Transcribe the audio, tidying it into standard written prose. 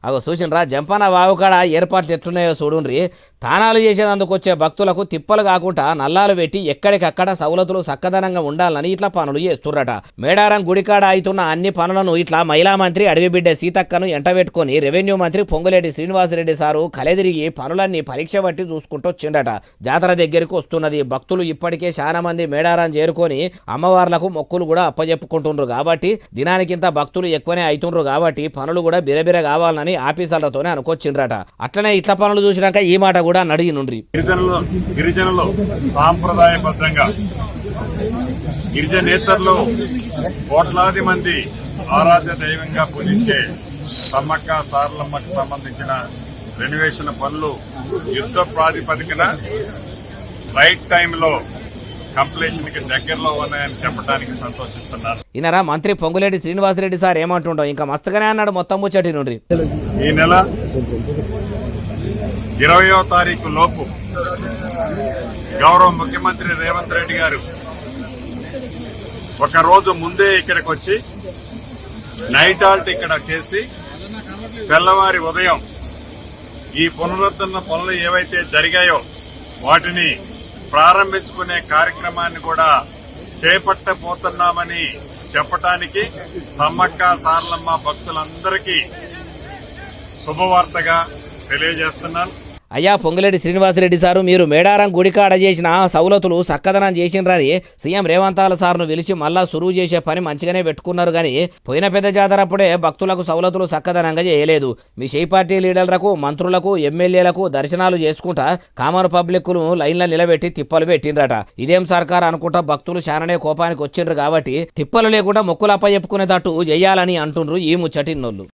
అగో చూసినరా జంపన వాగుకాడ ఏర్పాట్లు ఎట్లున్నాయో చూడుండ్రి. తానాలు చేసేందుకు వచ్చే భక్తులకు తిప్పలు కాకుండా నల్లాలు పెట్టి ఎక్కడికక్కడ సౌలతులు సక్కదనంగా ఉండాలని ఇట్లా పనులు చేస్తుర్రట. మేడారం గుడికాడ అవుతున్న అన్ని పనులను ఇట్లా మహిళా మంత్రి అడవిబిడ్డ సీతక్కను ఎంటబెట్టుకుని రెవెన్యూ మంత్రి పొంగులేటి శ్రీనివాసరెడ్డి సారు కలెదిరిగి పనులన్నీ పరీక్ష బట్టి చూసుకుంటూ వచ్చిండట. జాతర దగ్గరికి వస్తున్నది. భక్తులు ఇప్పటికే చాలా మంది మేడారం చేరుకొని అమ్మవార్లకు మొక్కులు కూడా అప్పజెప్పుకుంటుండ్రు కాబట్టి దినానికింత భక్తులు ఎక్కువనే అవుతుండ్రు కాబట్టి పనులు కూడా బిరబిర కావాలని ఆఫీసర్లతోనే అనుకొచ్చిండ్రట. అట్లనే ఇట్ల పనులు చూసినాక ఈ మాట కూడా అడిగినుండ్రి. గిరిజనులు సాంప్రదాయబద్ధంగా గిరిజనేతరులు కోట్లాది మంది ఆరాధ్య దైవంగా పూజించే సమ్మక్క సారలమ్మకు సంబంధించిన రెనోవేషన్ పనులు యుద్ధ ప్రాతిపదికన రైట్ టైంలో కంప్లీషన్ కి దగ్గరలో ఉన్నాయని చెప్పడానికి సంతోషిస్తున్నారు. ఈయనరా మంత్రి పొంగులేటి శ్రీనివాసరెడ్డి సార్ ఏమంటుండో ఇంకా మస్తుగానే అన్నాడు. మొత్తం ముచ్చటి నుండి ఈ నెల 20వ తారీఖు లోపు గౌరవ ముఖ్యమంత్రి రేవంత్ రెడ్డి గారు ఒక రోజు ముందే ఇక్కడికి వచ్చి నైట్ హాల్ట్ ఇక్కడ చేసి తెల్లవారి ఉదయం ఈ పునరుద్ధరణ పనులు ఏవైతే జరిగాయో వాటిని ప్రారంభించుకునే కార్యక్రమాన్ని కూడా చేపట్టబోతున్నామని చెప్పటానికి సమ్మక్క సారలమ్మ భక్తులందరికీ శుభవార్తగా తెలియజేస్తున్నాను. అయ్యా పొంగులేటి శ్రీనివాసరెడ్డి సారు, మీరు మేడారం గుడికాడ చేసిన సౌలతులు సక్కదనం చేసిండ్రని సీఎం రేవంతాల సార్ను పిలిచి మళ్ళా సురువు చేసే పని మంచిగానే పెట్టుకున్నారు కానీ పోయిన పెద్ద జాతర అప్పుడే భక్తులకు సౌలతులు సక్కదనంగా చేయలేదు. మీ షై పార్టీ లీడర్లకు, మంత్రులకు, ఎమ్మెల్యేలకు దర్శనాలు చేసుకుంటా కామన్ పబ్లిక్ను లైన్లో నిలబెట్టి తిప్పలు పెట్టిండ్రట. ఇదేం సర్కార్ అనుకుంటా భక్తులు చాననే కోపానికి వచ్చిండ్రు కాబట్టి తిప్పలు లేకుండా మొక్కులు అప్పచెప్పుకునేటట్టు చేయాలని అంటుండ్రు ఈ ముచ్చటిన్నోళ్ళు.